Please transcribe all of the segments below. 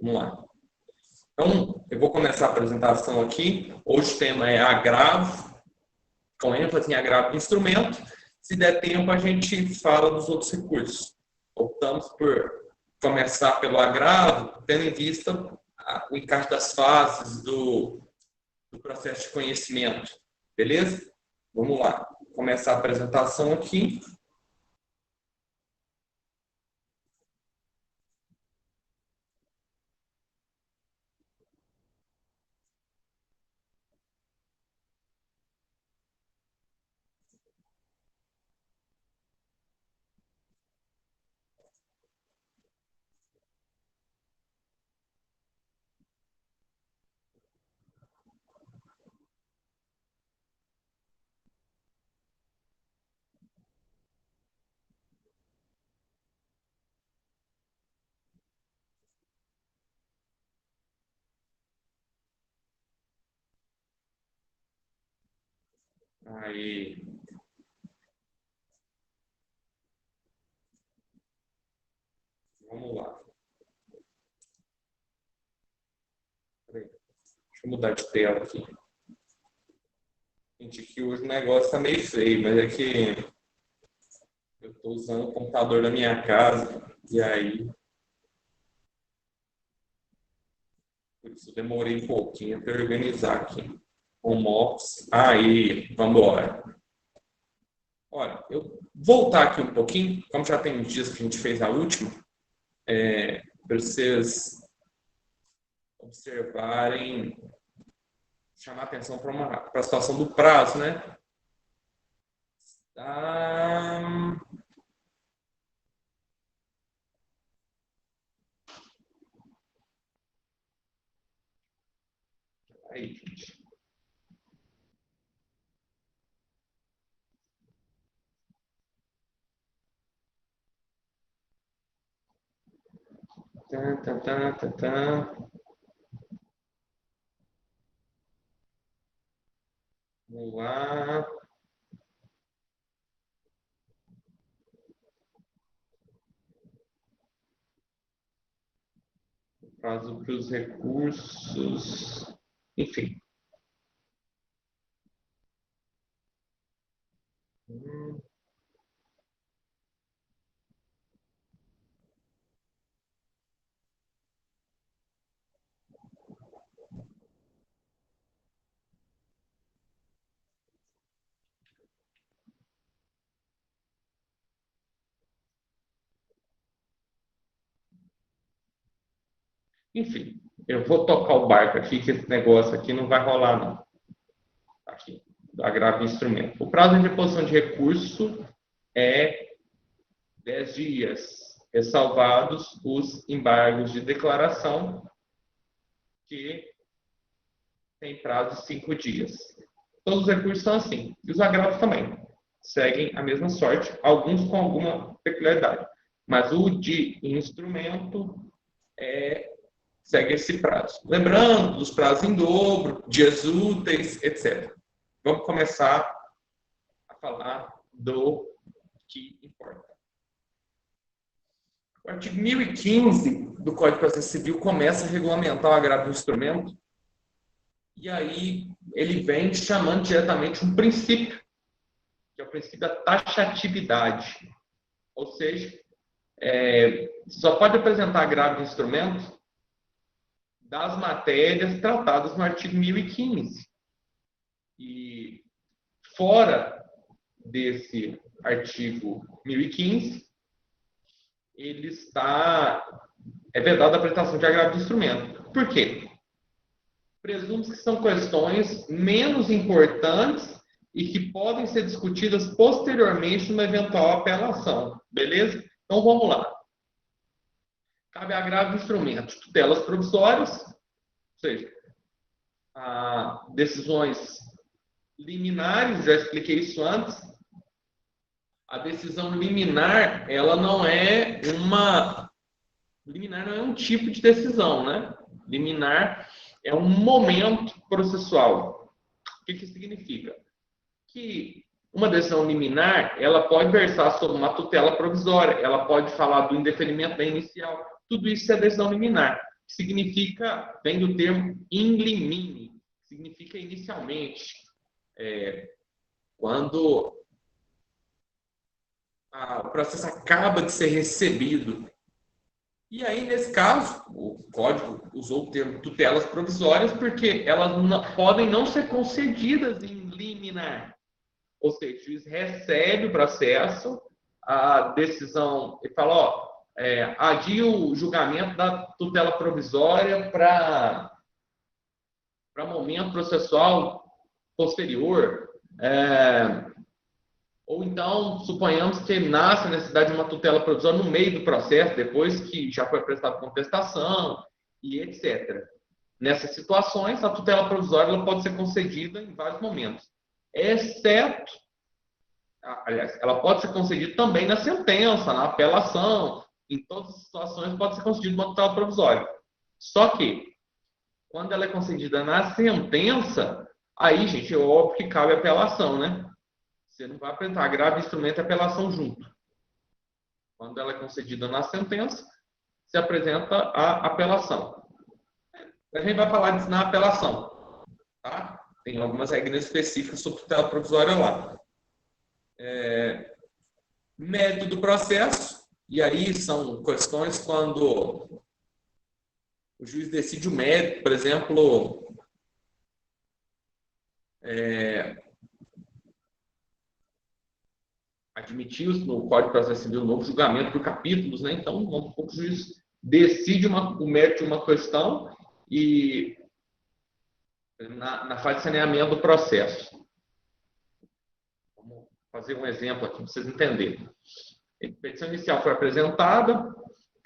Vamos lá. Então, eu vou começar a apresentação aqui. Hoje o tema é agravo, com ênfase em agravo de instrumento. Se der tempo, a gente fala dos outros recursos. Optamos por começar pelo agravo, tendo em vista o encaixe das fases do processo de conhecimento. Beleza? Vamos lá. Vou começar a apresentação aqui. Aí, vamos lá. Deixa eu mudar de tela aqui. Gente, aqui hoje o negócio está meio feio, mas é que eu estou usando o computador da minha casa e aí por isso eu demorei um pouquinho para organizar aqui. Home office. Aí, vamos embora. Olha, eu vou voltar aqui um pouquinho, como já tem uns dias que a gente fez a última, para vocês observarem, chamar atenção para a situação do prazo, né? Aí, gente. Vamos lá. Prazo para os recursos. Enfim. Enfim, eu vou tocar o barco aqui, que esse negócio aqui não vai rolar, não. Aqui, do agravo de instrumento. O prazo de reposição de recurso é 10 dias, ressalvados os embargos de declaração, que tem prazo de 5 dias. Todos os recursos são assim. E os agravos também seguem a mesma sorte, alguns com alguma peculiaridade. Mas o de instrumento segue esse prazo. Lembrando dos prazos em dobro, dias úteis, etc. Vamos começar a falar do que importa. O artigo 1015 do Código de Processo Civil começa a regulamentar o agravo do instrumento e aí ele vem chamando diretamente um princípio, que é o princípio da taxatividade. Ou seja, só pode apresentar agravo de instrumento das matérias tratadas no artigo 1015. E fora desse artigo 1015, ele é vedado a apresentação de agravo de instrumento. Por quê? Presume-se que são questões menos importantes e que podem ser discutidas posteriormente numa eventual apelação. Beleza? Então, vamos lá. Cabe agravo de instrumento. Tutelas provisórias, ou seja, decisões liminares, já expliquei isso antes. A decisão liminar, ela não é liminar não é um tipo de decisão, né? Liminar é um momento processual. O que isso significa? Que uma decisão liminar, ela pode versar sobre uma tutela provisória, ela pode falar do indeferimento da inicial. Tudo isso é decisão liminar. significa, vem do termo in limine, significa inicialmente, quando o processo acaba de ser recebido. E aí, nesse caso, o código usou o termo tutelas provisórias porque elas podem não ser concedidas em liminar. Ou seja, o juiz recebe o processo, a decisão, e fala, adia o julgamento da tutela provisória para momento processual posterior. Ou então, suponhamos que nasce a necessidade de uma tutela provisória no meio do processo, depois que já foi prestada contestação e etc. Nessas situações, a tutela provisória ela pode ser concedida em vários momentos, exceto, aliás, ela pode ser concedida também na sentença, na apelação, em todas as situações pode ser concedida uma tutela provisória. Só que, quando ela é concedida na sentença, aí, gente, é óbvio que cabe apelação, né? Você não vai apresentar agravo, instrumento e apelação junto. Quando ela é concedida na sentença, se apresenta a apelação. A gente vai falar disso na apelação. Tá? Tem algumas regras específicas sobre tutela provisória lá. Mérito do processo. E aí são questões quando o juiz decide o mérito, por exemplo, admitiu no Código de Processo Civil o novo julgamento por capítulos, né? Então, o juiz decide o mérito de uma questão e na fase de saneamento do processo. Vamos fazer um exemplo aqui para vocês entenderem. A petição inicial foi apresentada,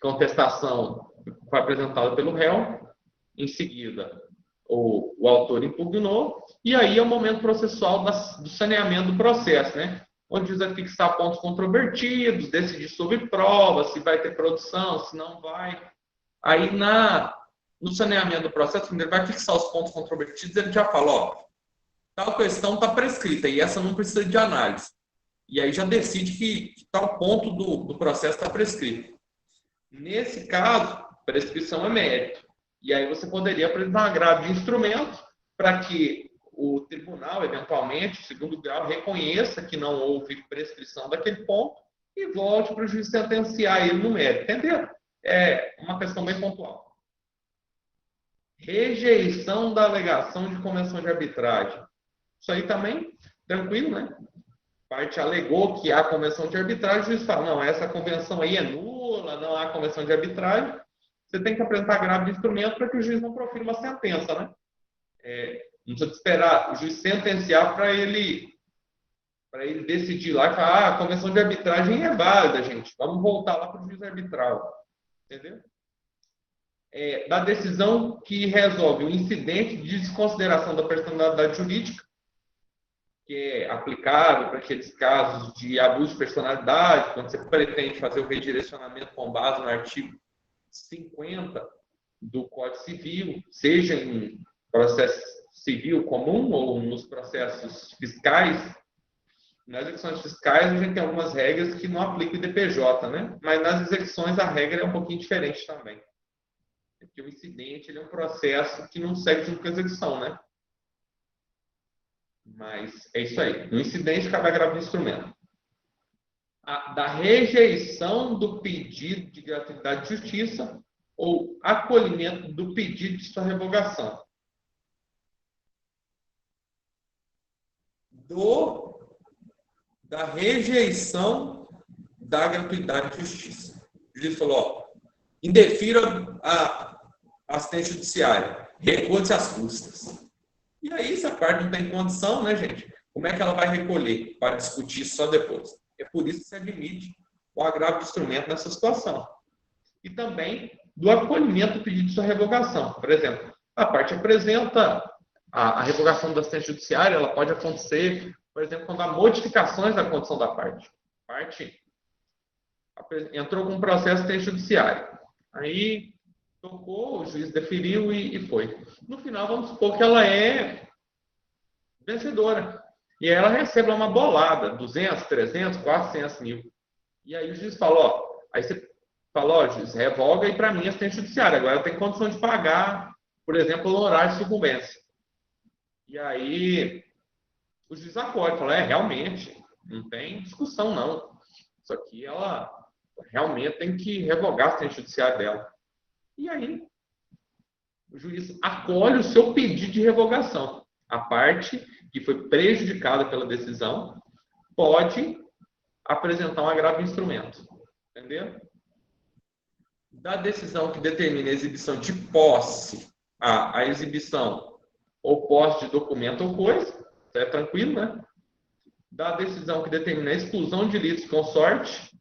contestação foi apresentada pelo réu, em seguida o autor impugnou, e aí é o momento processual do saneamento do processo, né? Onde o juiz vai fixar pontos controvertidos, decidir sobre prova, se vai ter produção, se não vai. Aí, no saneamento do processo, quando ele vai fixar os pontos controvertidos, ele já fala, tal questão está prescrita, e essa não precisa de análise. E aí já decide que tal ponto do processo está prescrito. Nesse caso, prescrição é mérito. E aí você poderia apresentar um agravo de instrumento para que o tribunal, eventualmente, segundo grau, reconheça que não houve prescrição daquele ponto e volte para o juiz sentenciar ele no mérito. Entendeu? É uma questão bem pontual. Rejeição da alegação de convenção de arbitragem. Isso aí também, tranquilo, né? A parte alegou que há convenção de arbitragem, o juiz fala, não, essa convenção aí é nula, não há convenção de arbitragem. Você tem que apresentar agravo de instrumento para que o juiz não profira uma sentença, né? Não precisa esperar o juiz sentenciar para ele decidir lá e falar, a convenção de arbitragem é válida, gente. Vamos voltar lá para o juiz arbitral. Entendeu? Da decisão que resolve o incidente de desconsideração da personalidade jurídica, que é aplicável para aqueles casos de abuso de personalidade, quando você pretende fazer o redirecionamento com base no artigo 50 do Código Civil, seja em processo civil comum ou nos processos fiscais. Nas execuções fiscais, a gente tem algumas regras que não aplicam o IDPJ, né? Mas nas execuções a regra é um pouquinho diferente também. Porque o incidente ele é um processo que não segue junto com a execução, né? Mas é isso aí. No incidente, cabe agravo de instrumento. Da rejeição do pedido de gratuidade de justiça ou acolhimento do pedido de sua revogação. Da rejeição da gratuidade de justiça. O juiz falou, indefira a assistência judiciária, recolhe-se as custas. E aí, se a parte não tem condição, né, gente? Como é que ela vai recolher para discutir isso só depois? É por isso que se admite o agravo de instrumento nessa situação. E também do acolhimento do pedido de sua revogação. Por exemplo, a parte apresenta a revogação da assistência judiciária, ela pode acontecer, por exemplo, quando há modificações da condição da parte. A parte entrou com um processo de assistência judiciária. Aí tocou, o juiz deferiu e foi. No final, vamos supor que ela é vencedora. E aí ela recebe uma bolada, 200, 300, 400 mil. E aí o juiz fala, aí você fala, ó, juiz, revoga e para mim assistente judiciário. Agora eu tenho condição de pagar, por exemplo, o honorário de sucumbência. E aí o juiz acolhe, fala, realmente, não tem discussão não. Isso aqui ela realmente tem que revogar a assistente judiciária dela. E aí o juiz acolhe o seu pedido de revogação. A parte que foi prejudicada pela decisão pode apresentar um agravo de instrumento. Entendeu? Da decisão que determina a exibição de posse, a exibição ou posse de documento ou coisa, é tranquilo, né? Da decisão que determina a exclusão de litis consorte,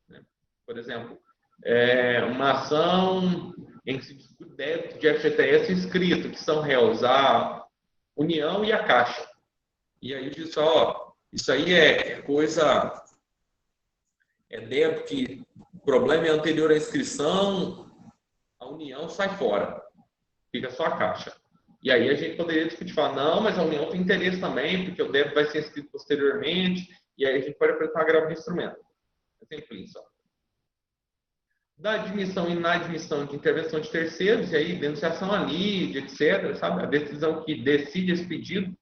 né? Por exemplo, uma ação em que se discute débito de FGTS inscrito, que são réus a União e a Caixa. E aí diz, ó, isso aí é coisa, é débito que o problema é anterior à inscrição, a União sai fora, fica só a Caixa. E aí a gente poderia discutir, falar, não, mas a União tem interesse também, porque o débito vai ser inscrito posteriormente, e aí a gente pode apresentar agravo de instrumento. Exemplo só. Da admissão e inadmissão de intervenção de terceiros, e aí denunciação à lide, etc., sabe? A decisão que decide esse pedido,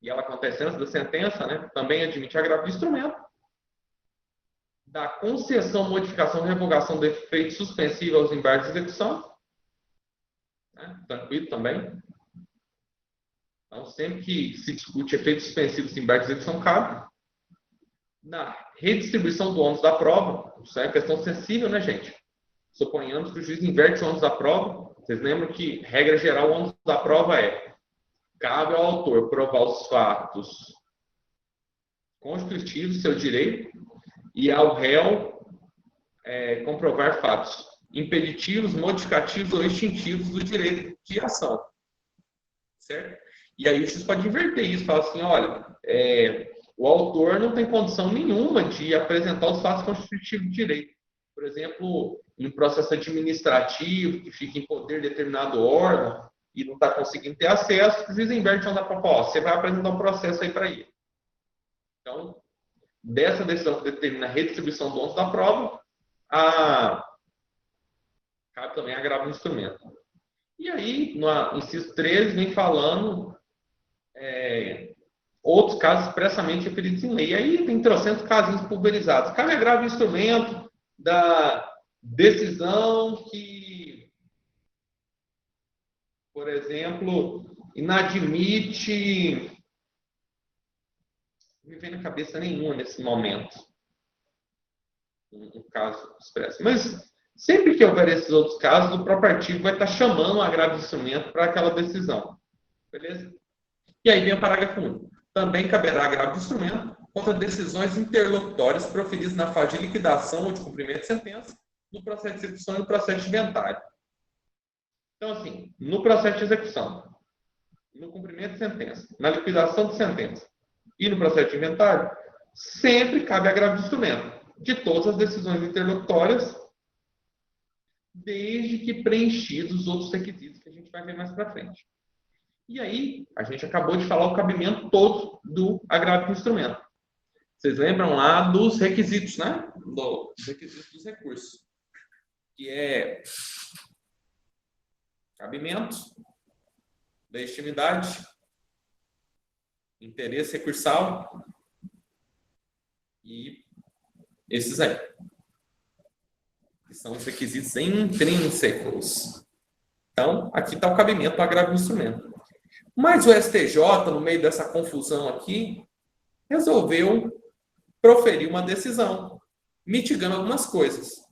e ela acontece antes da sentença, né? Também admite agravo de instrumento. Da concessão, modificação, revogação do efeito suspensivo aos embargos de execução, né? Tranquilo também. Então, sempre que se discute efeitos suspensivos em embargos de execução, cabe. Na redistribuição do ônus da prova, isso é questão sensível, né, gente? Suponhamos que o juiz inverte o ônus da prova. Vocês lembram que, regra geral, o ônus da prova cabe ao autor provar os fatos constitutivos do seu direito e ao réu comprovar fatos impeditivos, modificativos ou extintivos do direito de ação. Certo? E aí o juiz pode inverter isso, falar assim, olha, o autor não tem condição nenhuma de apresentar os fatos constitutivos do direito. Por exemplo, em um processo administrativo que fica em poder de determinado órgão e não está conseguindo ter acesso, o juiz inverte onde para falar, você vai apresentar um processo aí para ele. Então, dessa decisão que determina a redistribuição do ônus da prova, cabe também agravo de instrumento. E aí, no inciso 13, vem falando outros casos expressamente referidos em lei. E aí tem 300 casinhos pulverizados. Cabe agravo de instrumento da decisão que, por exemplo, inadmite... Não me vem na cabeça nenhuma nesse momento. Um caso expresso. Mas sempre que houver esses outros casos, o próprio artigo vai estar chamando o agravo de instrumento para aquela decisão. Beleza? E aí vem o parágrafo 1. Também caberá agravo de instrumento contra decisões interlocutórias proferidas na fase de liquidação ou de cumprimento de sentença, no processo de execução e no processo de inventário. Então, assim, no processo de execução, no cumprimento de sentença, na liquidação de sentença e no processo de inventário, sempre cabe agravo de instrumento de todas as decisões interlocutórias, desde que preenchidos os outros requisitos que a gente vai ver mais para frente. E aí, a gente acabou de falar o cabimento todo do agravo de instrumento. Vocês lembram lá dos requisitos, né? Dos requisitos dos recursos. Que é cabimento, legitimidade, interesse recursal e esses aí. Que são os requisitos intrínsecos. Então, aqui está o cabimento do agravo de instrumento. Mas o STJ, no meio dessa confusão aqui, resolveu proferir uma decisão, mitigando algumas coisas.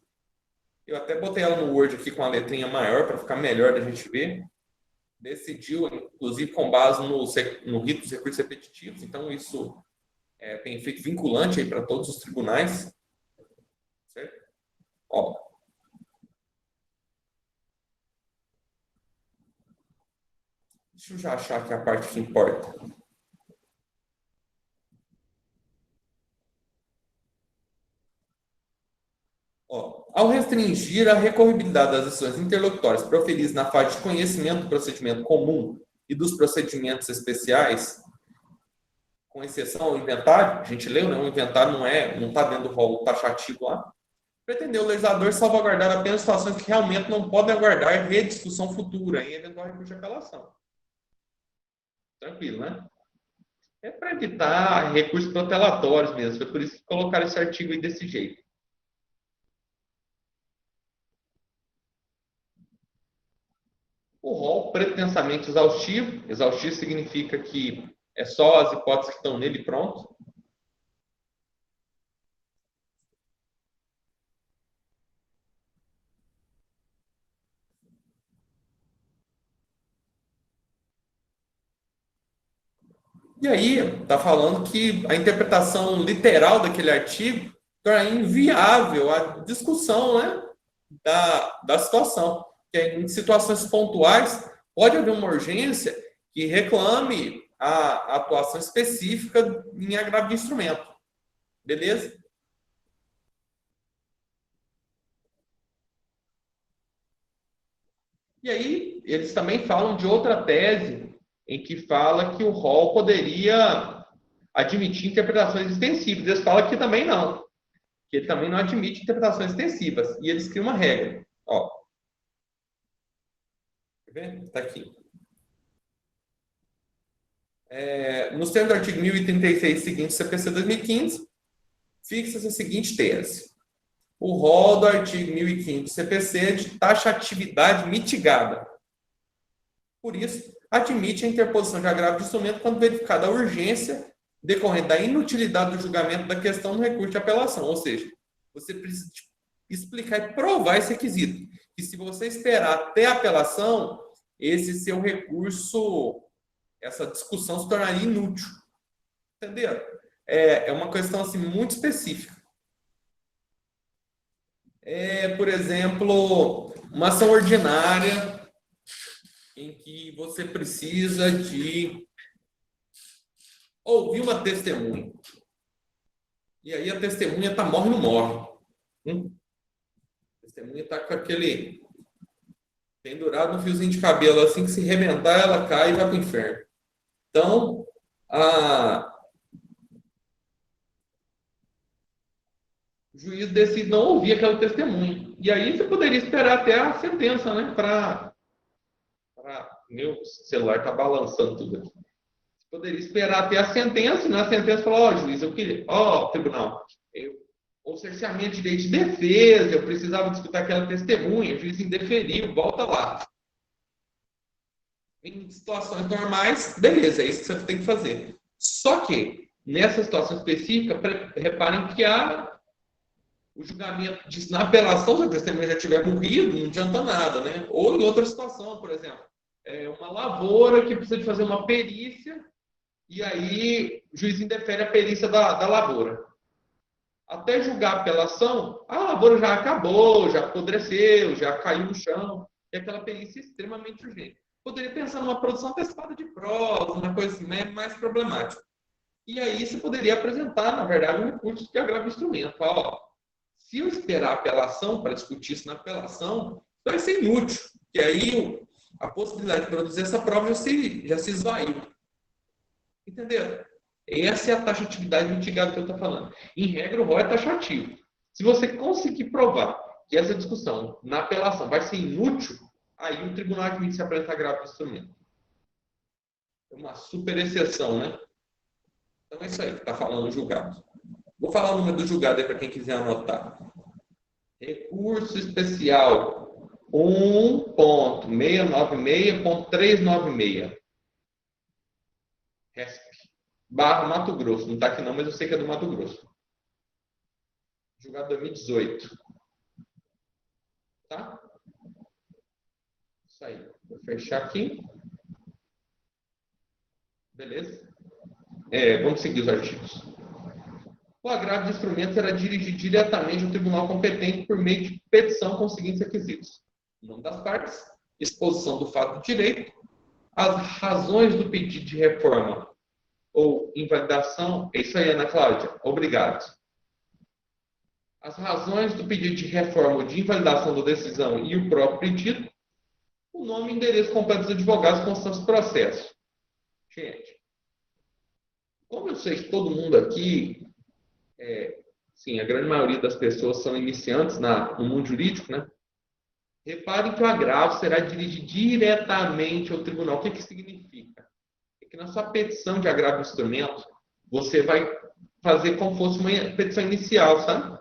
Eu até botei ela no Word aqui com a letrinha maior, para ficar melhor da gente ver. Decidiu, inclusive, com base no rito dos recursos repetitivos. Então, isso tem efeito vinculante para todos os tribunais. Certo? Ó. Deixa eu já achar aqui a parte que importa. Ó, ao restringir a recorribilidade das decisões interlocutórias proferidas na fase de conhecimento do procedimento comum e dos procedimentos especiais, com exceção ao inventário, a gente leu, né? O inventário não está dentro do rol taxativo lá, Pretendeu o legislador salvaguardar apenas situações que realmente não podem aguardar rediscussão futura em eventual recurso de apelação. Tranquilo, né? É para evitar recursos protelatórios mesmo. Foi por isso que colocaram esse artigo aí desse jeito. O rol pretensamente exaustivo. Exaustivo significa que é só as hipóteses que estão nele pronto. E aí, está falando que a interpretação literal daquele artigo torna inviável a discussão, né, da situação. Que em situações pontuais, pode haver uma urgência que reclame a atuação específica em agravo de instrumento. Beleza? E aí, eles também falam de outra tese em que fala que o rol poderia admitir interpretações extensivas. Eles falam que também não. Que ele também não admite interpretações extensivas. E eles criam uma regra. Ó, quer ver? Está aqui. No termos do artigo 1036 seguinte, CPC 2015, fixa-se a seguinte tese. O rol do artigo 1015 do CPC é de taxatividade mitigada. Por isso, admite a interposição de agravo de instrumento quando verificada a urgência decorrente da inutilidade do julgamento da questão no recurso de apelação. Ou seja, você precisa explicar e provar esse requisito. Que se você esperar até a apelação, esse seu recurso, essa discussão se tornaria inútil. Entenderam? É uma questão assim, muito específica. Por exemplo, uma ação ordinária em que você precisa de ouvir uma testemunha. E aí a testemunha morre ou não morre. A testemunha está com aquele pendurado no fiozinho de cabelo, assim que se rebentar, ela cai e vai para o inferno. Então, o juiz decide não ouvir aquela testemunha. E aí você poderia esperar até a sentença, né? Meu celular está balançando tudo aqui. Você poderia esperar até a sentença, e na sentença falar, ó, juiz, eu queria, tribunal, o cerceamento de direito de defesa, eu precisava discutir aquela testemunha, o juiz indeferiu, volta lá. Em situações normais, beleza, é isso que você tem que fazer. Só que, nessa situação específica, reparem que o julgamento diz, na apelação, se a testemunha já tiver morrido, não adianta nada, né? Ou em outra situação, por exemplo, uma lavoura que precisa de fazer uma perícia, e aí o juiz indefere a perícia da lavoura. Até julgar a apelação, a lavoura já acabou, já apodreceu, já caiu no chão, e aquela perícia é extremamente urgente. Poderia pensar numa produção antecipada de provas, uma coisa assim, mais problemática. E aí você poderia apresentar, na verdade, um recurso de agravo de instrumento. Se eu esperar a apelação para discutir isso na apelação, vai ser inútil, porque aí a possibilidade de produzir essa prova já se esvaiu. Entenderam? Essa é a taxatividade mitigada que eu estou falando. Em regra, o rol é taxativo. Se você conseguir provar que essa discussão na apelação vai ser inútil, aí o tribunal admite se apresentar agravo de instrumento. É uma super exceção, né? Então é isso aí que está falando o julgado. Vou falar o número do julgado aí para quem quiser anotar. Recurso especial 1.696.396. RESP. Barra Mato Grosso. Não está aqui não, mas eu sei que é do Mato Grosso. Julgado 2018. Tá? Isso aí. Vou fechar aqui. Beleza? Vamos seguir os artigos. O agravo de instrumento será dirigido diretamente ao tribunal competente por meio de petição com os seguintes requisitos: o nome das partes, exposição do fato do direito, as razões do pedido de reforma ou invalidação. É isso aí, Ana Cláudia. Obrigado. As razões do pedido de reforma ou de invalidação da decisão e o próprio pedido, o nome e endereço completo dos advogados constantes do processo. Gente, como eu sei que todo mundo aqui sim, a grande maioria das pessoas são iniciantes no mundo jurídico, né? Reparem que o agravo será dirigido diretamente ao tribunal. O que que significa? É que na sua petição de agravo de instrumento, você vai fazer como fosse uma petição inicial, sabe?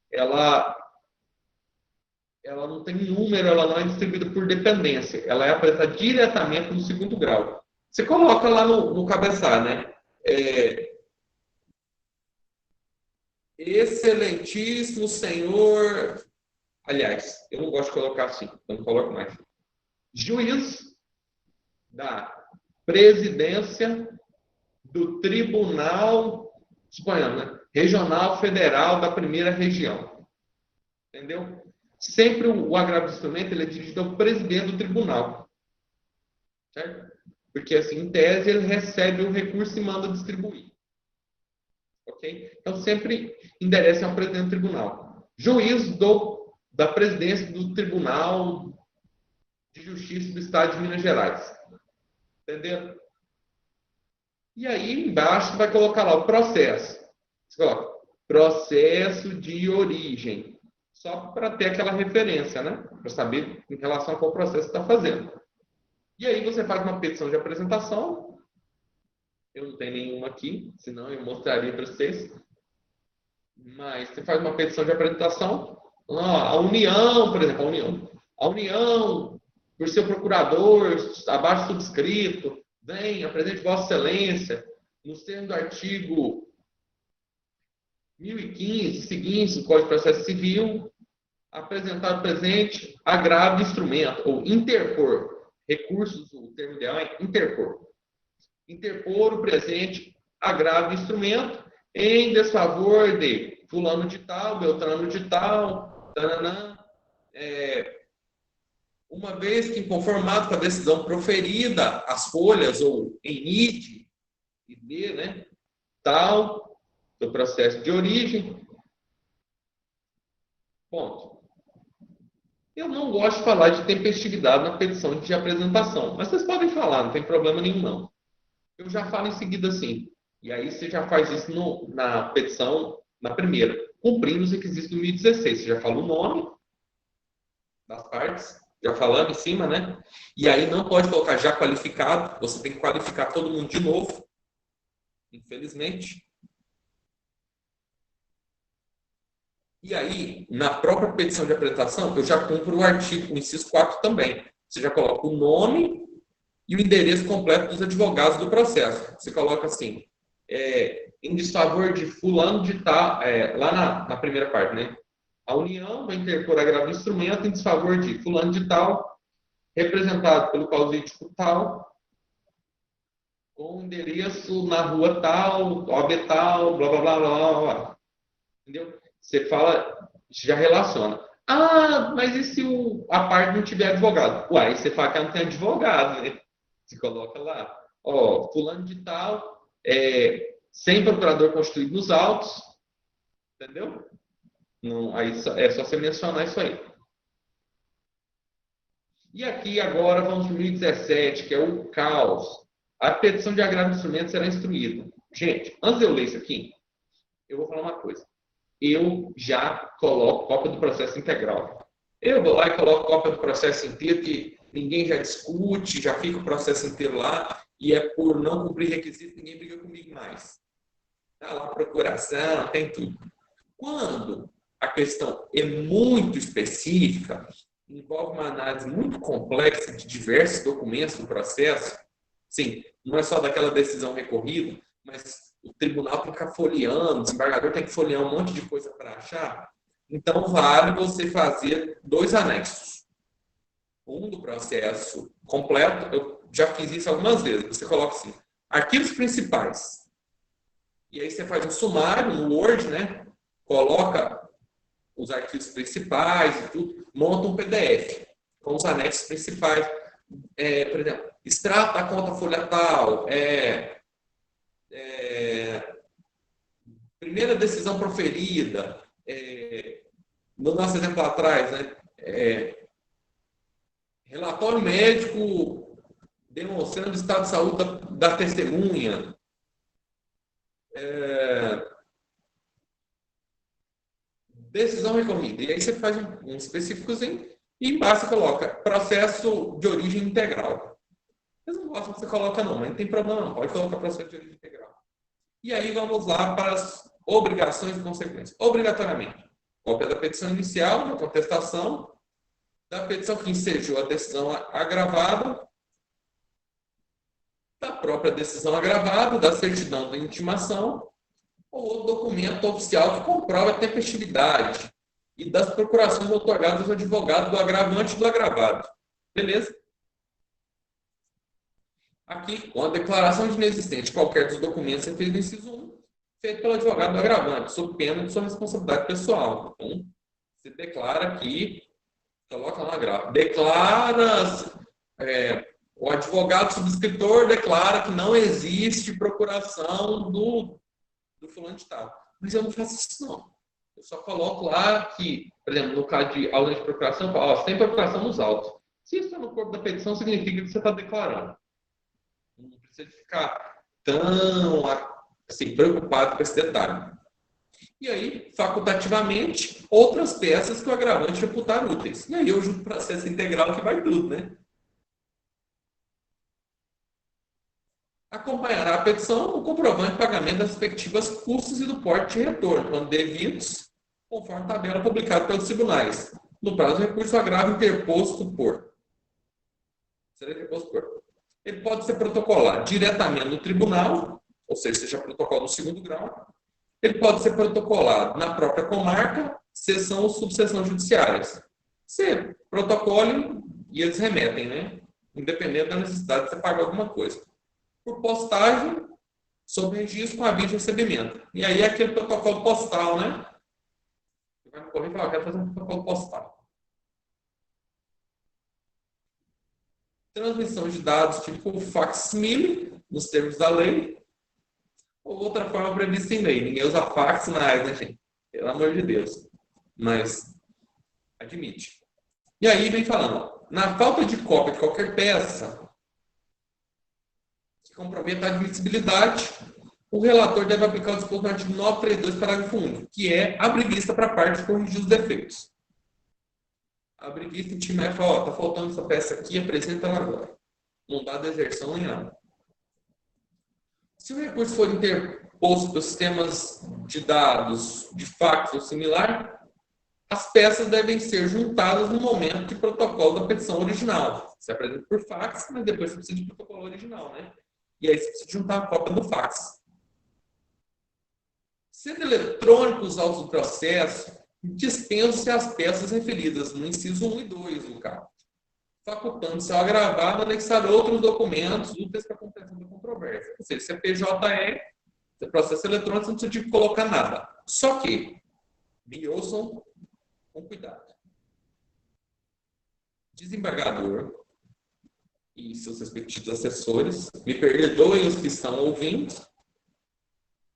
Ela não tem número, ela não é distribuída por dependência. Ela é apresentada diretamente no segundo grau. Você coloca lá no cabeçalho, né? Excelentíssimo senhor... Aliás, eu não gosto de colocar assim, eu não coloco mais. Juiz da presidência do Tribunal, suponhamos, né? Regional Federal da Primeira Região. Entendeu? Sempre o agravo de instrumento ele é dirigido ao presidente do tribunal. Certo? Porque, assim, em tese, ele recebe o recurso e manda distribuir. Ok? Então, sempre endereça ao presidente do tribunal. Juiz da presidência do Tribunal de Justiça do Estado de Minas Gerais. Entendeu? E aí, embaixo, vai colocar lá o processo. Você coloca processo de origem. Só para ter aquela referência, né? Para saber em relação a qual processo você está fazendo. E aí você faz uma petição de apresentação. Eu não tenho nenhuma aqui, senão eu mostraria para vocês. Mas você faz uma petição de apresentação. A União, por exemplo, a União, por seu procurador, abaixo subscrito, vem, apresente Vossa Excelência, no termo do artigo 1015, seguinte, do Código de Processo Civil, apresentar presente agravo de instrumento, ou interpor. Recursos, o termo ideal é interpor. Interpor o presente agravo de instrumento em desfavor de fulano de tal, beltrano de tal, tananã, uma vez que conformado com a decisão proferida, as folhas, ou em id, né, tal, do processo de origem. Ponto. Eu não gosto de falar de tempestividade na petição de apresentação, mas vocês podem falar, não tem problema nenhum, não. Eu já falo em seguida assim. E aí você já faz isso na petição, na primeira, cumprindo os requisitos do 1016. Você já fala o nome das partes, já falando em cima, né? E aí não pode colocar já qualificado, você tem que qualificar todo mundo de novo, infelizmente. E aí, na própria petição de apresentação, eu já cumpro o artigo, o inciso 4 também. Você já coloca o nome e o endereço completo dos advogados do processo. Você coloca assim, em desfavor de fulano de tal, lá na primeira parte, né? A União vai interpor agravo de instrumento em desfavor de fulano de tal, representado pelo causídico tal, com endereço na rua tal, OB tal, blá, blá, blá, blá, blá. Entendeu? Você fala, já relaciona. Ah, mas e se a parte não tiver advogado? Uai, aí você fala que ela não tem advogado, né? Você coloca lá, fulano de tal, sem procurador constituído nos autos, entendeu? Não, aí é só você mencionar isso aí. E aqui agora vamos para o 1017, que é o caos. A petição de agravo de instrumento será instruída. Gente, antes de eu ler isso aqui, eu vou falar uma coisa. Eu já coloco cópia do processo integral. Eu vou lá e coloco cópia do processo inteiro, que ninguém já discute, já fica o processo inteiro lá, e é por não cumprir requisito, ninguém briga comigo mais. Tá lá a procuração, tem tudo. Quando a questão é muito específica, envolve uma análise muito complexa de diversos documentos do processo, sim, não é só daquela decisão recorrida, mas o tribunal tem que ficar folheando, o desembargador tem que folhear um monte de coisa para achar. Então, vale você fazer 2 anexos. Um do processo completo, eu já fiz isso algumas vezes. Você coloca assim, arquivos principais. E aí você faz um sumário no Word, né? Coloca os arquivos principais e tudo, monta um PDF com os anexos principais. Por exemplo, extrato da conta folha tal, primeira decisão proferida, no nosso exemplo lá atrás, né? Relatório médico demonstrando o estado de saúde da testemunha. decisão recorrida. E aí você faz um específicozinho e embaixo você coloca processo de origem integral. Eles não gostam que você coloca não, mas não tem problema não. Pode colocar processo de origem integral. E aí vamos lá para as obrigações e consequências. Obrigatoriamente, cópia da petição inicial, da contestação, da petição que ensejou a decisão agravada, da própria decisão agravada, da certidão da intimação, ou documento oficial que comprova a tempestividade e das procurações otorgadas ao advogado do agravante e do agravado. Beleza? Aqui, com a declaração de inexistência de qualquer dos documentos referidos no inciso 1, feito pelo advogado do agravante, sob pena de sua responsabilidade pessoal. Então, você declara aqui, coloca lá na gráfica, o advogado subscritor declara que não existe procuração do fulano de tal. Mas eu não faço isso, não. Eu só coloco lá que, por exemplo, no caso de ausência de procuração, eu falo, tem procuração nos autos. Se isso está no corpo da petição, significa que você está declarando. Não precisa ficar tão assim, preocupado com esse detalhe. E aí, facultativamente, outras peças que o agravante reputar úteis. E aí eu junto o processo integral que vai tudo, né? Acompanhará a petição o comprovante de pagamento das respectivas custas e do porte de retorno, quando devidos, conforme tabela publicada pelos tribunais, no prazo do recurso agravo interposto por. Ele pode ser protocolado diretamente no tribunal, ou seja protocolo no segundo grau. Ele pode ser protocolado na própria comarca, seção ou subseção judiciárias. Você protocola e eles remetem, né? Independente da necessidade de você pagar alguma coisa. Por postagem, sob registro com aviso de recebimento. E aí é aquele protocolo postal, né? Você vai correr e falar, quero fazer um protocolo postal. Transmissão de dados tipo facsímile, nos termos da lei, ou outra forma prevista em lei. Ninguém usa fax mais, né, gente? Pelo amor de Deus. Mas admite. E aí vem falando, ó, na falta de cópia de qualquer peça que comprometa a admissibilidade, o relator deve aplicar o disposto no artigo 932, parágrafo único, que é abriguista para a parte corrigir os defeitos. A abriguista intima e fala, ó, tá faltando essa peça aqui, apresenta ela agora. Não dá deserção nem nada. Se o recurso for interposto pelos sistemas de dados de fax ou similar, as peças devem ser juntadas no momento de protocolo da petição original. Você apresenta por fax, mas depois você precisa de protocolo original, né? E aí você precisa juntar a cópia do fax. Sendo eletrônico os autos do processo, dispensam-se as peças referidas no inciso 1 e 2 do caso, facultando-se ao agravado anexar outros documentos úteis para a compreensão da controvérsia. Ou seja, se é PJE, se é processo eletrônico, você não precisa de colocar nada. Só que, me ouçam com cuidado. Desembargador e seus respectivos assessores, me perdoem os que estão ouvindo,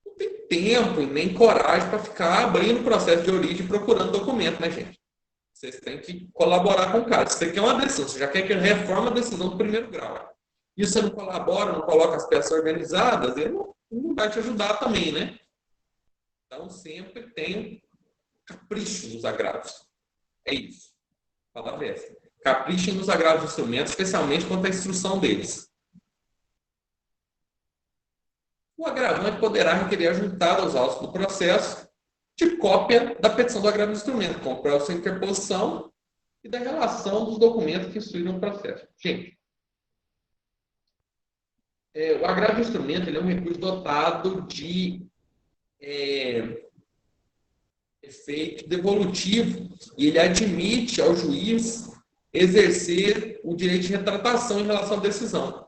não tem tempo e nem coragem para ficar abrindo o processo de origem procurando documento, né, gente? Vocês têm que colaborar com o caso. Você quer uma decisão, você já quer que ele reforme a decisão do primeiro grau. E você não colabora, não coloca as peças organizadas, ele não vai te ajudar também, né? Então, sempre tem capricho nos agravos. É isso. A palavra é essa. Caprichem nos agravos de instrumentos, especialmente quanto à instrução deles. O agravante poderá requerer a juntada aos autos do processo de cópia da petição do agravo do instrumento, com prova de sua interposição e da relação dos documentos que instruíram o processo. Gente, o agravo de instrumento ele é um recurso dotado de efeito devolutivo e ele admite ao juiz exercer o direito de retratação em relação à decisão.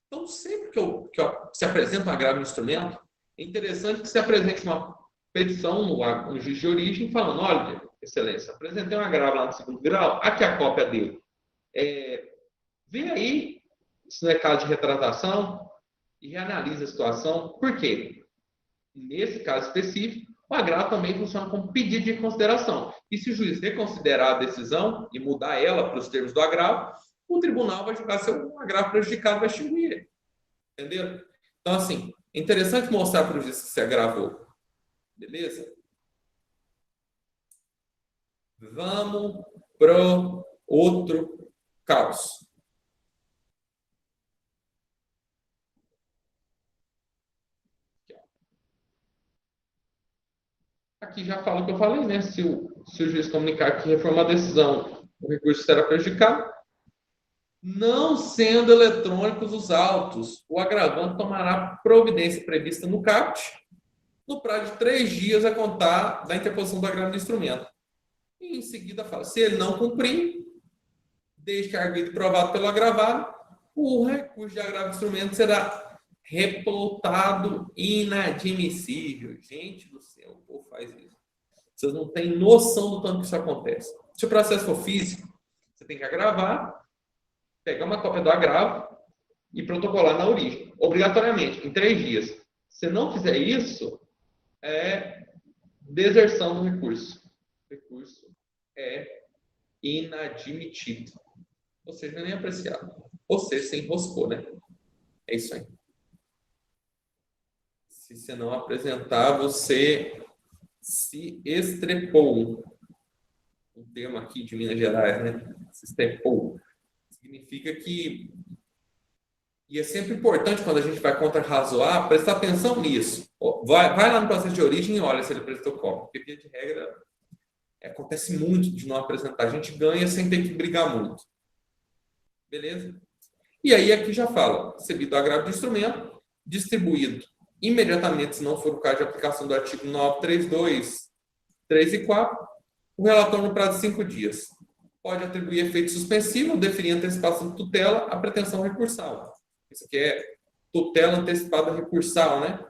Então, sempre que se apresenta um agravo de instrumento, é interessante que se apresente uma petição no juiz de origem falando, olha, excelência, apresentei um agravo lá no segundo grau, aqui a cópia dele. Vê aí, se não é caso de retratação, e reanalisa a situação. Por quê? Nesse caso específico, o agravo também funciona como pedido de consideração. E se o juiz reconsiderar a decisão e mudar ela para os termos do agravo, o tribunal vai julgar se o agravo prejudicado vai extinguir ele. Entendeu? Então, assim, é interessante mostrar para o juiz que se agravou. Beleza? Vamos pro outro caos. Aqui já fala o que eu falei, né? Se o juiz comunicar que reforma a decisão, o recurso será prejudicado. Não sendo eletrônicos os autos, o agravante tomará providência prevista no CAPT no prazo de 3 dias a contar da interposição do agravo do instrumento. E em seguida fala, se ele não cumprir, desde que arguido provado pelo agravado, o recurso de agravo do instrumento será replotado inadmissível. Gente do céu, o povo faz isso. Vocês não têm noção do tanto que isso acontece. Se o processo for físico, você tem que agravar, pegar uma cópia do agravo e protocolar na origem, obrigatoriamente, em 3 dias. Se não fizer isso, é deserção do recurso. O recurso é inadmitido. Ou seja, nem apreciado. Ou seja, você enroscou, né? É isso aí. Se você não apresentar, você se estrepou. Um termo aqui de Minas Gerais, né? Se estrepou. Significa que... E é sempre importante, quando a gente vai contra-razoar, prestar atenção nisso. Vai lá no processo de origem e olha se ele apresentou cópia. Porque, via de regra, acontece muito de não apresentar. A gente ganha sem ter que brigar muito. Beleza? E aí aqui já fala, recebido o agravo de instrumento, distribuído imediatamente, se não for o caso de aplicação do artigo 932, 3 e 4, o relator no prazo de 5 dias. Pode atribuir efeito suspensivo, definir antecipação de tutela à pretensão recursal. Isso aqui é tutela antecipada recursal, né?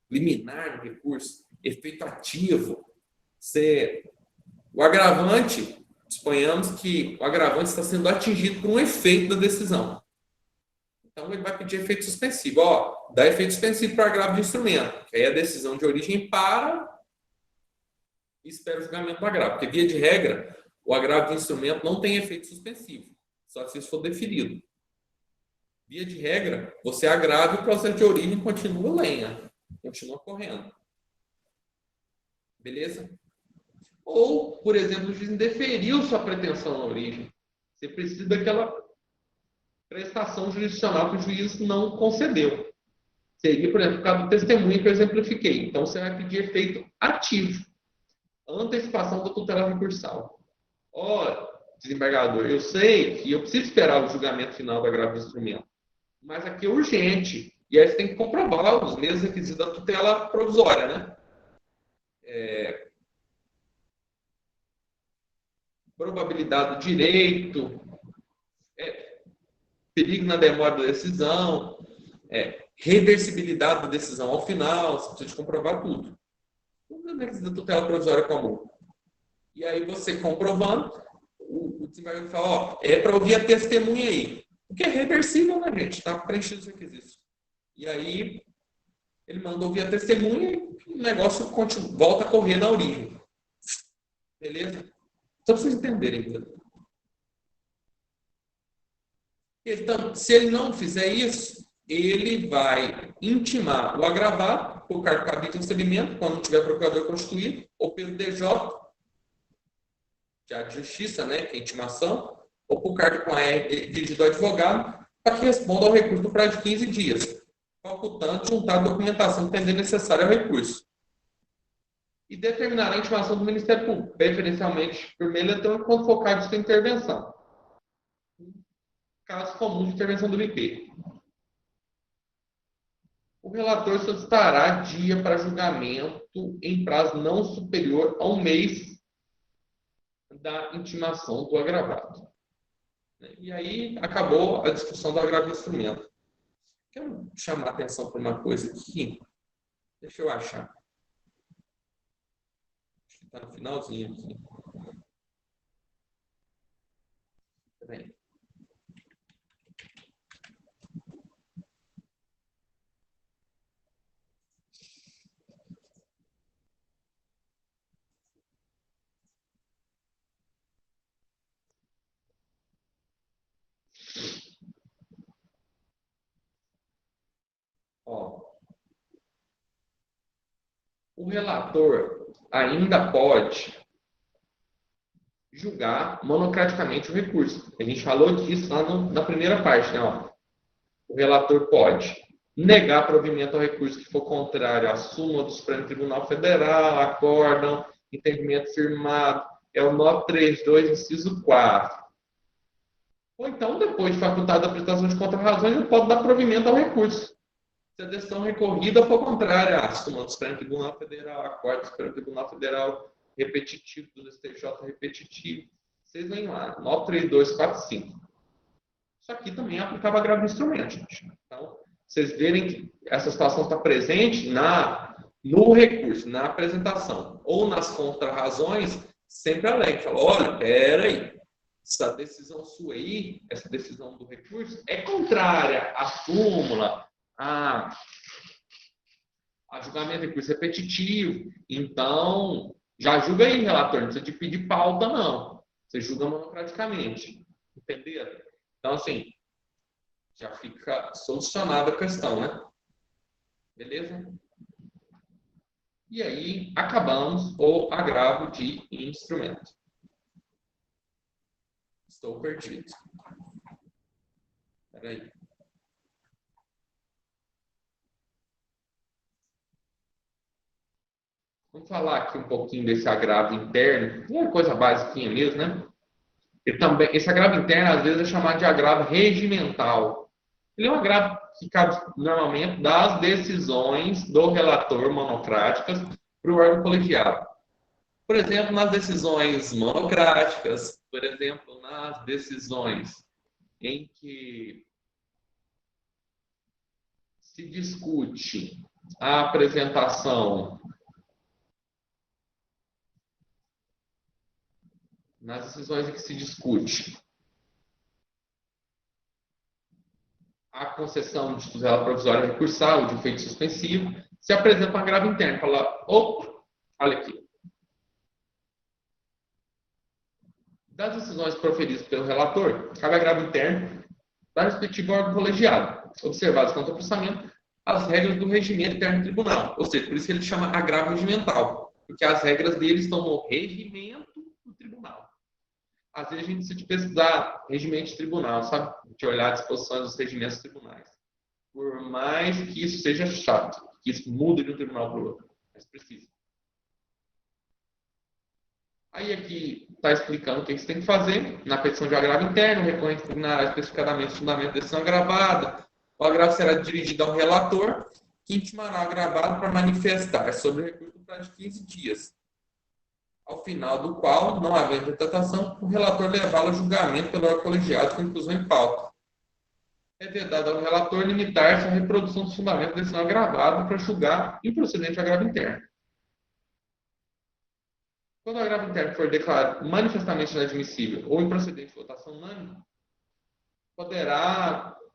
Liminar no recurso, efeito ativo. O agravante, suponhamos que o agravante está sendo atingido por um efeito da decisão. Então, ele vai pedir efeito suspensivo. Dá efeito suspensivo para o agravo de instrumento, que aí a decisão de origem para e espera o julgamento do agravo. Porque, via de regra, o agravo de instrumento não tem efeito suspensivo, só que se isso for deferido. Via de regra, você agrava e o processo de origem continua lenha, continua correndo. Beleza? Ou, por exemplo, o juiz indeferiu sua pretensão na origem. Você precisa daquela prestação jurisdicional que o juiz não concedeu. Seria, por exemplo, o caso do testemunho que eu exemplifiquei. Então, você vai pedir efeito ativo. Antecipação da tutela recursal. Desembargador, eu sei que eu preciso esperar o julgamento final do agravo do instrumento, mas aqui é urgente. E aí você tem que comprovar os mesmos requisitos da tutela provisória, né? Probabilidade do direito, perigo na demora da decisão, reversibilidade da decisão ao final, você precisa de comprovar tudo. Tudo é requisito da tutela provisória comum. E aí você comprovando, o desembargador fala, é para ouvir a testemunha aí. Porque é reversível, né, gente? Está preenchido os requisitos. E aí ele manda ouvir a testemunha e o negócio volta a correr na origem. Beleza? Só para vocês entenderem. Então, se ele não fizer isso, ele vai intimar o agravado por cargo cabível de recebimento, quando não tiver procurador constituído, ou pelo DJ, de justiça, né, que é intimação, ou por cargo com a dirigido ao advogado, para que responda ao recurso no prazo de 15 dias, facultando juntar a documentação entender necessária ao recurso. E determinará a intimação do Ministério Público, preferencialmente por meio eletrônico, quando for caso de sua intervenção. Caso comum de intervenção do MP. O relator solicitará dia para julgamento em prazo não superior a um mês da intimação do agravado. E aí acabou a discussão do agravo do instrumento. Quero chamar a atenção para uma coisa aqui. Deixa eu achar. Acho que está no finalzinho aqui. Peraí. O relator ainda pode julgar monocraticamente o recurso. A gente falou disso lá na primeira parte, né? Ó. O relator pode negar provimento ao recurso que for contrário à súmula do Supremo Tribunal Federal, acórdão, entendimento firmado, é o 932, inciso 4. Ou então, depois de facultada a prestação de contra-razões, ele pode dar provimento ao recurso. Se a decisão recorrida for contrária à súmula do Supremo Tribunal Federal, acórdão do Supremo Tribunal Federal, repetitivo do STJ repetitivo, vocês vêm lá, 93245. Isso aqui também aplicava agravo de instrumento, gente. Então, vocês verem que essa situação está presente no recurso, na apresentação, ou nas contrarrazões, sempre alegue. Fala, olha, peraí, essa decisão sua aí, essa decisão do recurso, é contrária à súmula, a julgamento de recurso repetitivo. Então, já julga aí, relator, não precisa de pedir pauta, não. Você julga monocraticamente. Entenderam? Então, assim, já fica solucionada a questão, né? Beleza? E aí, acabamos o agravo de instrumento. Estou perdido. Espera aí. Vamos falar aqui um pouquinho desse agravo interno. É uma coisa basiquinha mesmo, né? Esse agravo interno, às vezes, é chamado de agravo regimental. Ele é um agravo que cabe, normalmente, das decisões do relator monocráticas para o órgão colegiado. Por exemplo, nas decisões monocráticas, por exemplo, nas decisões em que se discute a apresentação, nas decisões em que se discute a concessão de tutela provisória recursal, de efeito suspensivo, se apresenta um agravo interno. Fala, opa, olha aqui. Das decisões proferidas pelo relator, cabe agravo interno da respectiva órgão colegiado, observados contra o processamento as regras do regimento interno do tribunal. Ou seja, por isso que ele chama agravo regimental, porque as regras dele estão no regimento do tribunal. Às vezes a gente precisa pesquisar regimento de tribunal, sabe? De olhar as disposições dos regimentos tribunais. Por mais que isso seja chato, que isso mude de um tribunal para o outro, mas precisa. Aí aqui está explicando o que você tem que fazer na petição de agravo interno, o recorrente pugnará especificadamente o fundamento da decisão agravada. O agravo será dirigido ao relator, que intimará o agravado para manifestar sobre o recurso no prazo de 15 dias, ao final do qual, não havendo retratação, o relator levá-lo a julgamento pelo órgão colegiado com inclusão em pauta. É vedado ao relator limitar-se à reprodução dos fundamentos da decisão agravada para julgar improcedente o agravo interno. Quando o agravo interno for declarado manifestamente inadmissível ou improcedente de votação unânime,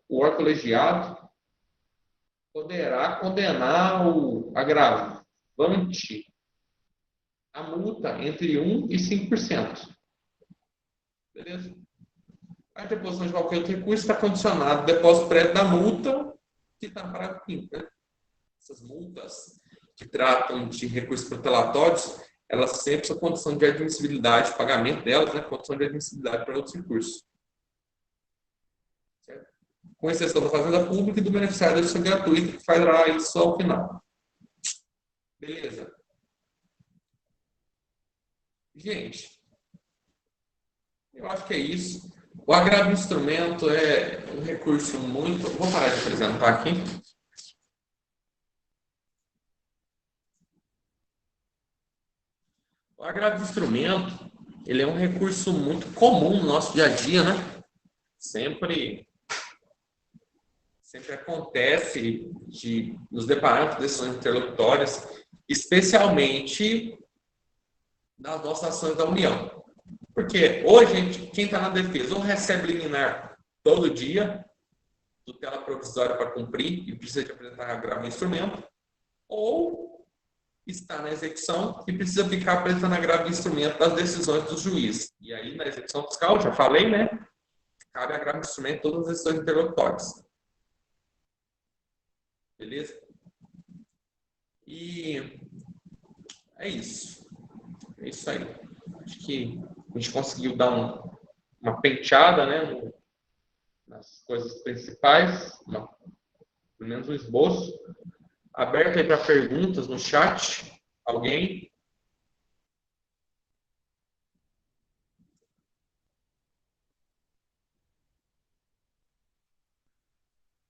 o órgão colegiado poderá condenar o agravante a multa entre 1% e 5%. Beleza? A deposição de qualquer outro recurso está condicionado ao depósito prévio da multa que está no parágrafo 5º. Né? Essas multas que tratam de recursos protelatórios, elas sempre são condição de admissibilidade, pagamento delas, né? Condição de admissibilidade para outros recursos. Certo? Com exceção da fazenda pública e do beneficiário da justiça gratuita, que fará isso ao final. Beleza? Gente, eu acho que é isso. O agravo de instrumento é um recurso muito... Vou parar de apresentar aqui. O agravo de instrumento, ele é um recurso muito comum no nosso dia a dia, né? Sempre acontece de nos depararmos com decisões interlocutórias, especialmente nas nossas ações da União. Porque hoje, quem está na defesa ou recebe liminar todo dia, tutela provisória para cumprir e precisa de apresentar agravo de instrumento, ou está na execução e precisa ficar apresentando agravo de instrumento das decisões dos juízes. E aí, na execução fiscal, já falei, né? Cabe agravo de instrumento em todas as decisões interlocutórias. Beleza? E é isso. É isso aí. Acho que a gente conseguiu dar uma penteada, né, nas coisas principais, pelo menos um esboço. Aberto aí para perguntas no chat. Alguém?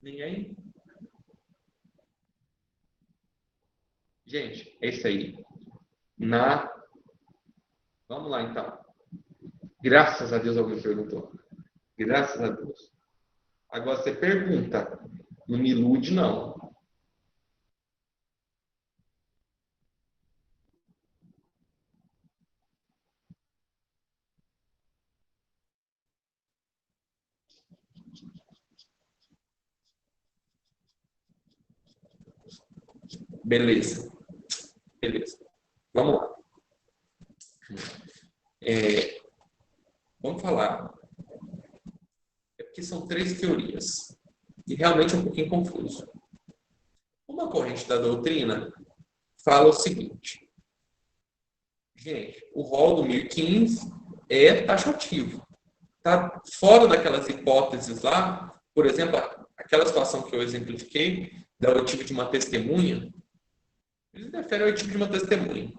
Ninguém? Gente, é isso aí. Vamos lá, então. Graças a Deus alguém perguntou. Graças a Deus. Agora você pergunta. Não me ilude, não. Beleza. Beleza. Vamos lá. Vamos falar. É porque são 3 teorias. E realmente é um pouquinho confuso. Uma corrente da doutrina fala o seguinte. Gente, o rol do 1015 é taxativo. Está fora daquelas hipóteses lá, por exemplo, aquela situação que eu exemplifiquei, da oitiva de uma testemunha, eles referem ao oitiva de uma testemunha.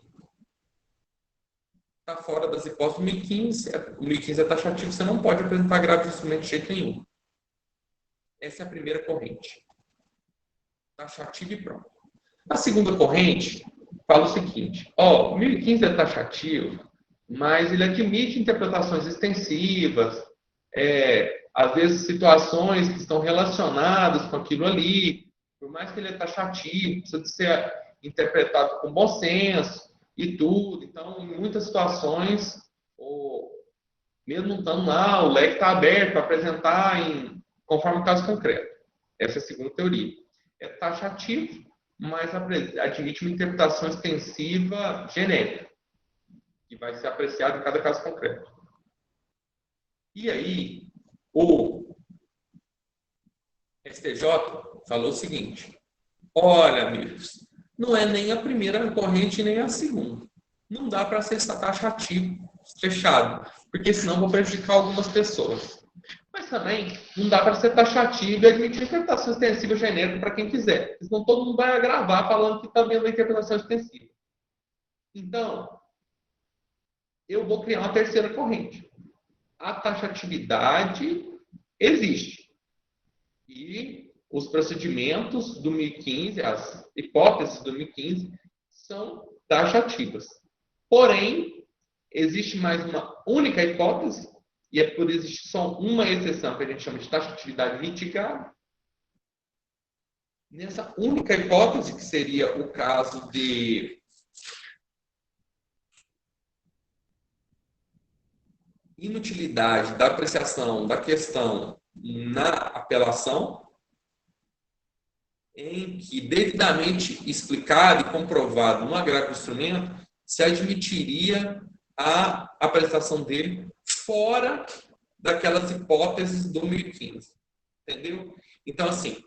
Está fora das hipóteses do 1015, o 1015 é taxativo, você não pode apresentar grave de instrumento de jeito nenhum. Essa é a primeira corrente. Taxativo e pronto. A segunda corrente fala o seguinte, o 1015 é taxativo, mas ele admite interpretações extensivas, às vezes situações que estão relacionadas com aquilo ali, por mais que ele é taxativo, precisa de ser interpretado com bom senso e tudo. Então, em muitas situações, mesmo não estando lá, o leque está aberto para apresentar conforme o caso concreto. Essa é a segunda teoria. É taxativo, mas admite uma interpretação extensiva genérica, que vai ser apreciada em cada caso concreto. E aí, o STJ falou o seguinte, olha, amigos, não é nem a primeira corrente nem a segunda. Não dá para ser taxativo, fechado, porque senão vou prejudicar algumas pessoas. Mas também não dá para ser taxativo e admitir interpretação extensiva genérica para quem quiser. Senão todo mundo vai agravar falando que está vendo a interpretação extensiva. Então, eu vou criar uma terceira corrente. A taxatividade existe. E os procedimentos do 1015, as hipóteses do 1015, são taxativas. Porém, existe mais uma única hipótese, e é por existir só uma exceção, que a gente chama de taxatividade mitigada. Nessa única hipótese, que seria o caso de inutilidade da apreciação da questão na apelação, em que devidamente explicado e comprovado no agravo do instrumento, se admitiria a apreciação dele fora daquelas hipóteses do 1015. Entendeu? Então, assim,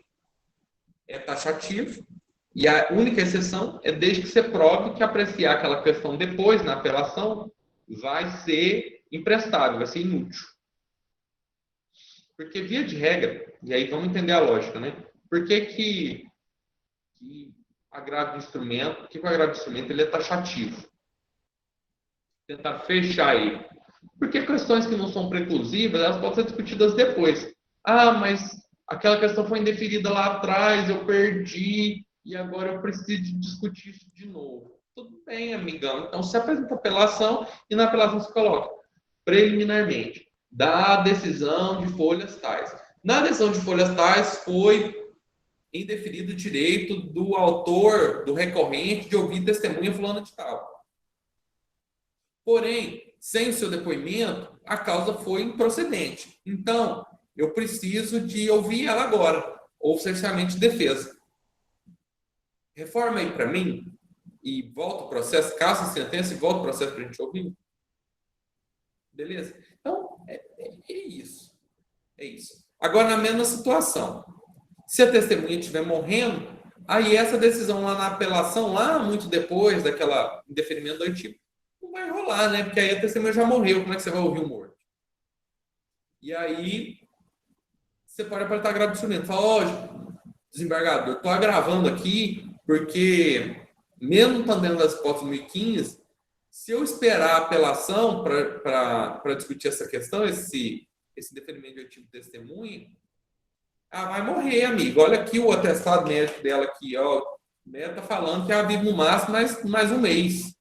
é taxativo, e a única exceção é desde que você prove que apreciar aquela questão depois, na apelação, vai ser imprestável, vai ser inútil. Porque, via de regra, e aí vamos entender a lógica, né? Por que agravo de instrumento, por que o agravo de instrumento ele é taxativo? Tentar fechar ele. Porque questões que não são preclusivas, elas podem ser discutidas depois. Mas aquela questão foi indeferida lá atrás, eu perdi, e agora eu preciso discutir isso de novo. Tudo bem, amigão. Então, se apresenta apelação, e na apelação se coloca preliminarmente, da decisão de folhas tais. Na decisão de folhas tais foi indeferido o direito do autor, do recorrente, de ouvir testemunha fulana de tal. Porém, sem o seu depoimento, a causa foi improcedente. Então, eu preciso de ouvir ela agora, ou cerceamento de defesa. Reforma aí para mim e volta o processo, caça a sentença e volta o processo para a gente ouvir. Beleza? Então, é isso. É isso. Agora, na mesma situação, se a testemunha estiver morrendo, aí essa decisão lá na apelação, lá muito depois daquela indeferimento do artigo, não não vai rolar, né? Porque aí a testemunha já morreu, como é que você vai ouvir o morto? E aí, você pode apertar grave de instrumento. Fala, ó, desembargador, eu estou agravando aqui porque, mesmo estando dentro das hipóteses 2015, se eu esperar a apelação para discutir essa questão, esse deferimento de oitivo de testemunha, vai morrer, amigo. Olha aqui o atestado médico dela aqui, ó. O médico está falando que ela vive no máximo mais um mês.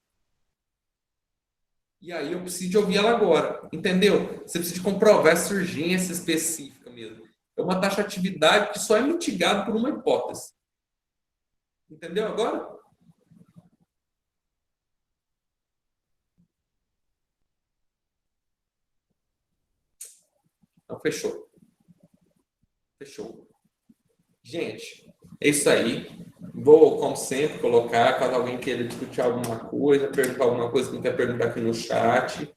E aí eu preciso de ouvir ela agora, entendeu? Você precisa de comprovar essa urgência específica mesmo. É uma taxatividade que só é mitigada por uma hipótese. Entendeu agora? Então, fechou. Fechou. Gente, é isso aí. Vou, como sempre, colocar, caso alguém queira discutir alguma coisa, perguntar alguma coisa que não quer perguntar aqui no chat,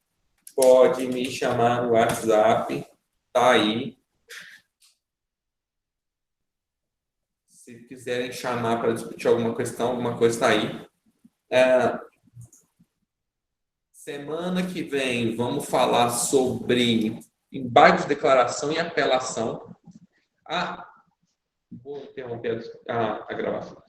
pode me chamar no WhatsApp, tá aí. Se quiserem chamar para discutir alguma questão, alguma coisa está aí. Semana que vem vamos falar sobre embargo de declaração e apelação. Vou interromper a gravação.